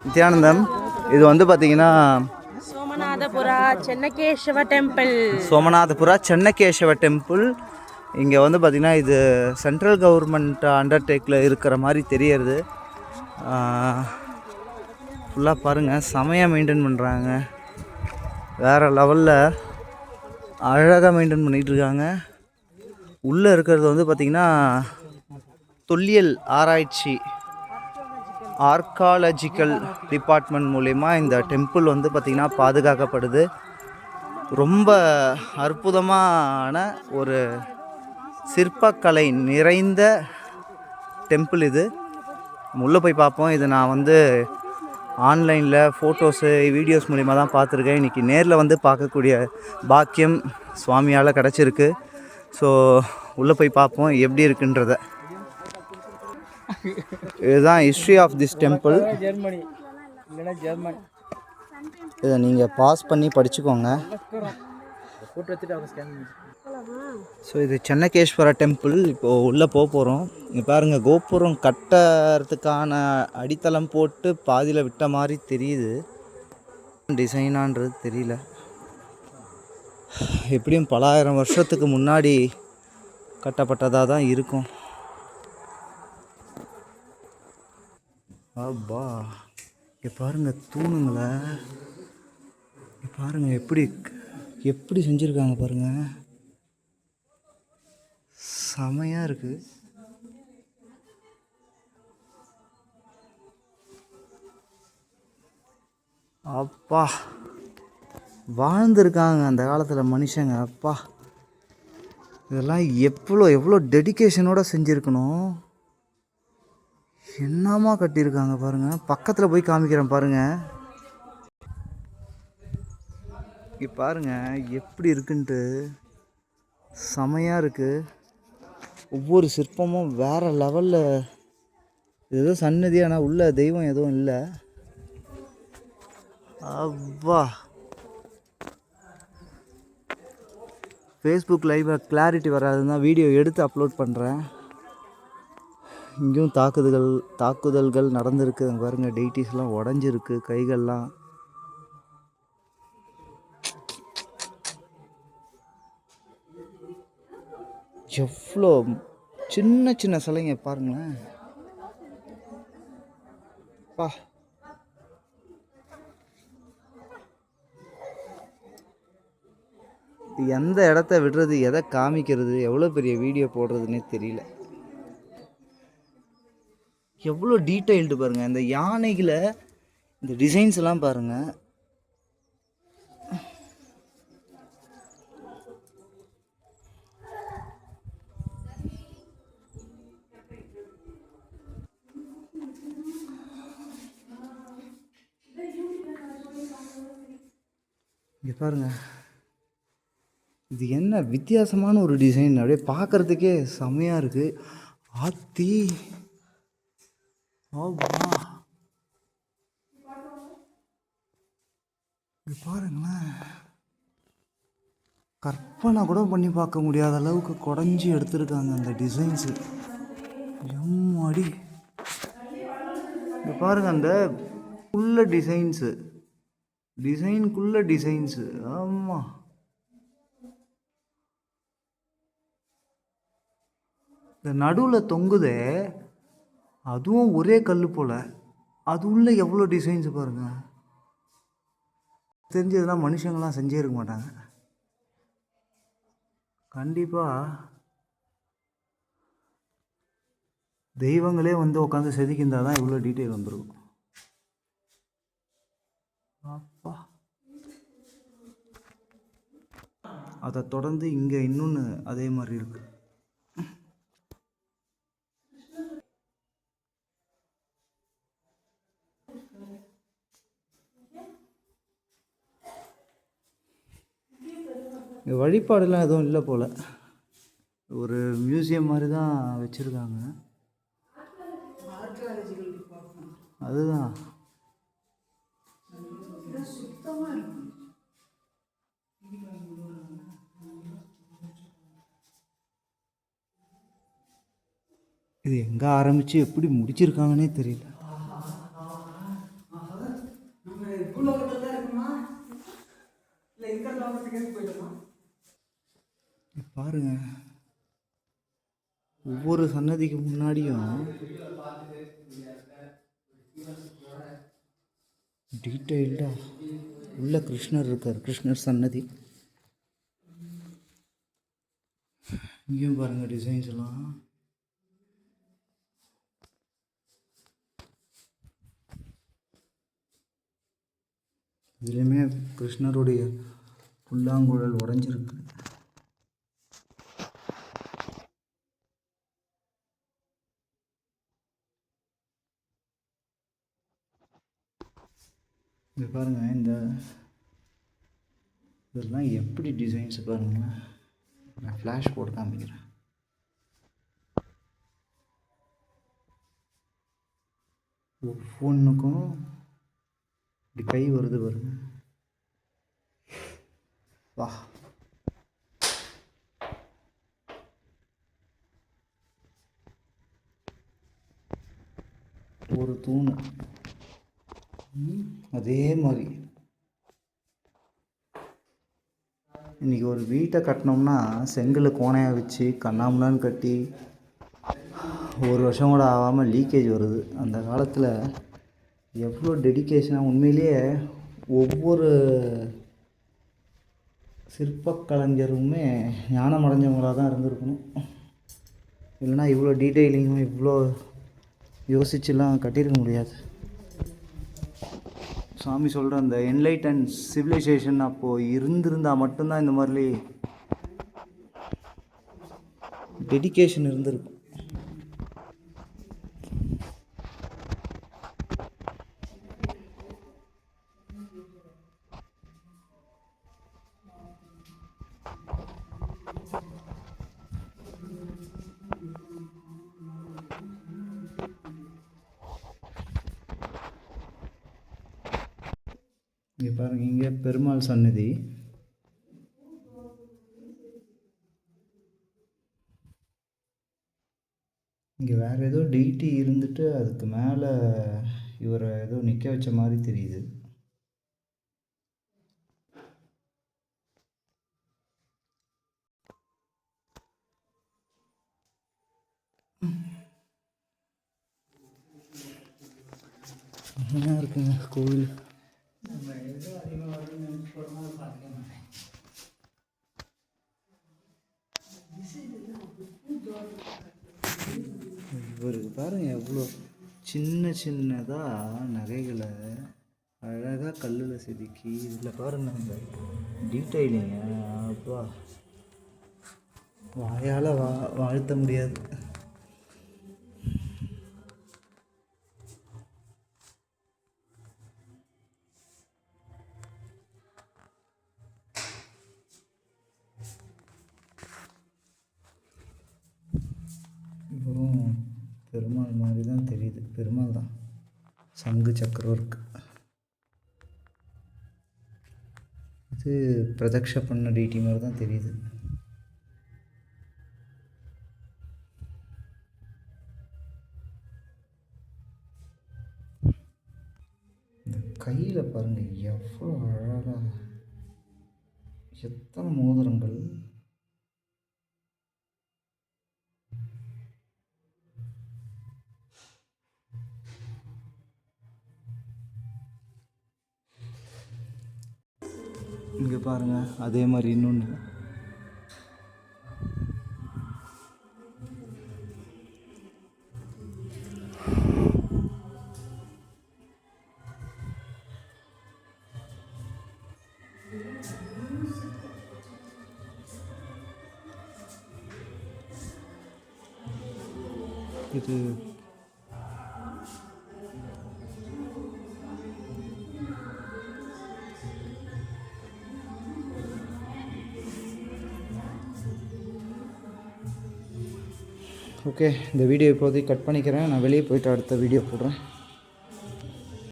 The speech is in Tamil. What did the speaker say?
நித்யானந்தம். இது வந்து பார்த்தீங்கன்னா சோமநாதபுரா சென்னகேசவ டெம்பிள். இங்கே வந்து பார்த்திங்கன்னா இது சென்ட்ரல் கவர்மெண்ட் அண்டர்டேக்கில் இருக்கிற மாதிரி தெரியறது. ஃபுல்லாக பாருங்கள், செமையாக மெயின்டைன் பண்ணுறாங்க. வேறு லெவலில் அழகாக மெயின்டைன் பண்ணிகிட்ருக்காங்க. உள்ளே இருக்கிறது வந்து பார்த்திங்கன்னா தொல்லியல் ஆராய்ச்சி ஆர்காலஜிக்கல் டிபார்ட்மெண்ட் மூலயமா இந்த டெம்பிள் வந்து பார்த்திங்கன்னா பாதுகாக்கப்படுது. ரொம்ப அற்புதமான ஒரு சிற்பக்கலை நிறைந்த டெம்பிள் இது. உள்ளே போய் பார்ப்போம். இது நான் வந்து ஆன்லைனில் ஃபோட்டோஸு வீடியோஸ் மூலிமா தான் பார்த்துருக்கேன். இன்றைக்கி நேரில் வந்து பார்க்கக்கூடிய பாக்கியம் சுவாமியால் கிடச்சிருக்கு. ஸோ உள்ளே போய் பார்ப்போம் எப்படி இருக்குன்றத. இதுதான் ஹிஸ்ட்ரி ஆஃப் திஸ் டெம்பிள். இதை நீங்கள் பாஸ் பண்ணி படிச்சுக்கோங்க. ஸோ இது சென்னகேஸ்வர டெம்பிள். இப்போது உள்ளே போக போகிறோம். இங்கே பாருங்கள், கோபுரம் கட்டுறதுக்கான அடித்தளம் போட்டு பாதியில் விட்ட மாதிரி தெரியுது. டிசைனான்றது தெரியல. எப்படியும் பல ஆயிரம் வருஷத்துக்கு முன்னாடி கட்டப்பட்டதாக தான் இருக்கும். அப்பா, இங்கே பாருங்கள் தூணுங்களை, பாருங்கள் எப்படி செஞ்சுருக்காங்க பாருங்கள். செமையாக இருக்குது. அப்பா, வாழ்ந்துருக்காங்க அந்த காலத்தில் மனுஷங்க. அப்பா, இதெல்லாம் எவ்வளோ டெடிக்கேஷனோடு செஞ்சுருக்கணும். என்னமா கட்டியிருக்காங்க பாருங்கள். பக்கத்தில் போய் காமிக்கிறேன் பாருங்கள். இங்கே பாருங்கள் எப்படி இருக்குன்ட்டு. செமையாக இருக்குது. ஒவ்வொரு சிற்பமும் வேறு லெவலில். ஏதோ சன்னதி, ஆனால் உள்ள தெய்வம் எதுவும் இல்லை. அப்பா, ஃபேஸ்புக் லைவில் கிளாரிட்டி வராதுன்னா வீடியோ எடுத்து அப்லோட் பண்ணுறேன். இங்கேயும் தாக்குதல்கள் நடந்திருக்கு. அங்கே பாருங்கள், டெய்ட்டிஸ்லாம் உடஞ்சிருக்கு, கைகள்லாம். எவ்வளோ சின்ன சின்ன சிலைங்க பாருங்களேன். பா, எந்த இடத்த விடுறது, எதை காமிக்கிறது, எவ்வளோ பெரிய வீடியோ போடுறதுன்னே தெரியல. எவ்வளோ டீட்டெயில்டு பாருங்கள். இந்த யானைகளை, இந்த டிசைன்ஸ் எல்லாம் பாருங்கள். இங்கே பாருங்கள், இது என்ன வித்தியாசமான ஒரு டிசைன். அப்படியே பார்க்குறதுக்கே செம்மையாக இருக்குது. ஆத்தி, இது பாருங்களேன், கற்பனை கூட பண்ணி பார்க்க முடியாத அளவுக்கு குடஞ்சி எடுத்துருக்காங்க அந்த டிசைன்ஸு. எம்மாடி, இது பாருங்கள், அந்த உள்ள டிசைனுக்குள்ள டிசைன்ஸு. ஆமாம், இந்த நடுவில் தொங்குதே, அதுவும் ஒரே கல் போல். அது உள்ள எவ்வளோ டிசைன்ஸ் பாருங்கள். தெரிஞ்சதுலாம் மனுஷங்களாம் செஞ்சே இருக்க மாட்டாங்க. கண்டிப்பாக தெய்வங்களே வந்து உட்காந்து செதுக்கியிருந்தால் தான் இவ்வளோ டீட்டெயில் வந்துருக்கும். அப்பா, அதை தொடர்ந்து இங்கே இன்னொன்று அதே மாதிரி இருக்குது. வழிபாடுலாம் எதுவும் இல்லை போல். ஒரு மியூசியம் மாதிரி தான் வச்சுருக்காங்க. அதுதான் இது எங்கே ஆரம்பித்து எப்படி முடிச்சிருக்காங்கன்னே தெரியல. பாருங்க, ஒவ்வொரு சன்னதிக்கு முன்னாடியும் டீட்டெயில்டாக உள்ள கிருஷ்ணர் இருக்கார். கிருஷ்ணர் சன்னதி இங்கேயும் பாருங்க, டிசைன்ஸ் எல்லாம் இதுலேயுமே கிருஷ்ணருடைய புல்லாங்குழல் உடைஞ்சிருக்கு. இங்கே பாருங்கள், இதெல்லாம் எப்படி டிசைன்ஸ் பாருங்கள். நான் ஃப்ளாஷ் போட்டு காமிக்கிறேன். ஒவ்வொன்றுக்கும் இப்படி கை வருது பாருங்க. வா, ஒரு தூண் அதே மாதிரி. இன்றைக்கி ஒரு வீட்டை கட்டினோம்னா செங்கல் கோணையாக வச்சு கண்ணாமுன்னான்னு கட்டி ஒரு வருஷம் கூட ஆகாமல் லீக்கேஜ் வருது. அந்த காலத்தில் எவ்வளோ டெடிக்கேஷனாக, உண்மையிலேயே ஒவ்வொரு சிற்பக்கலைஞருமே ஞானம் அடைஞ்சவங்களாக தான் இருந்திருக்கணும். இல்லைன்னா இவ்வளோ டீட்டெயிலிங்கும் இவ்வளோ யோசிச்சுலாம் கட்டியிருக்க முடியாது. சாமி சொல்கிற அந்த என்லைட்டன் சிவிலைசேஷன் அப்போது இருந்திருந்தால் மட்டும்தான் இந்த மாதிரி டெடிக்கேஷன் இருந்திருக்கும். இங்கே பாருங்கள், இங்கே பெருமாள் சன்னதி. இங்கே வேறு ஏதோ டெய்டி இருந்துட்டு அதுக்கு மேலே இவரை ஏதோ நிற்க வச்ச மாதிரி தெரியுது. என்ன இருக்குங்க கோவில். இவருக்கு பாருங்க, எவ்வளோ சின்ன சின்னதாக நகைகளை அழகாக கல்லில் செதுக்கி இதில் பாருங்க இந்த டீட்டெயிலிங்க. அப்பா, வாயால் வாழ்த்த முடியாது. இவரும் பெருமாள் மாதிரி தான் தெரியுது. பெருமாள் தான், சங்கு சக்கரம் இருக்கு. இது பிரதக்ஷ பண்ண டிடி மாதிரி தான் தெரியுது. இந்த கையில் பாருங்கள் எவ்வளோ அழகாக, எத்தனை மோதிரங்கள். இங்கே பாருங்கள், அதே மாதிரி இன்னொன்று. இது ஓகே. இந்த வீடியோ இப்போதைக்கு கட் பண்ணிக்கிறேன். நான் வெளியே போயிட்டு அடுத்த வீடியோ போடுறேன்.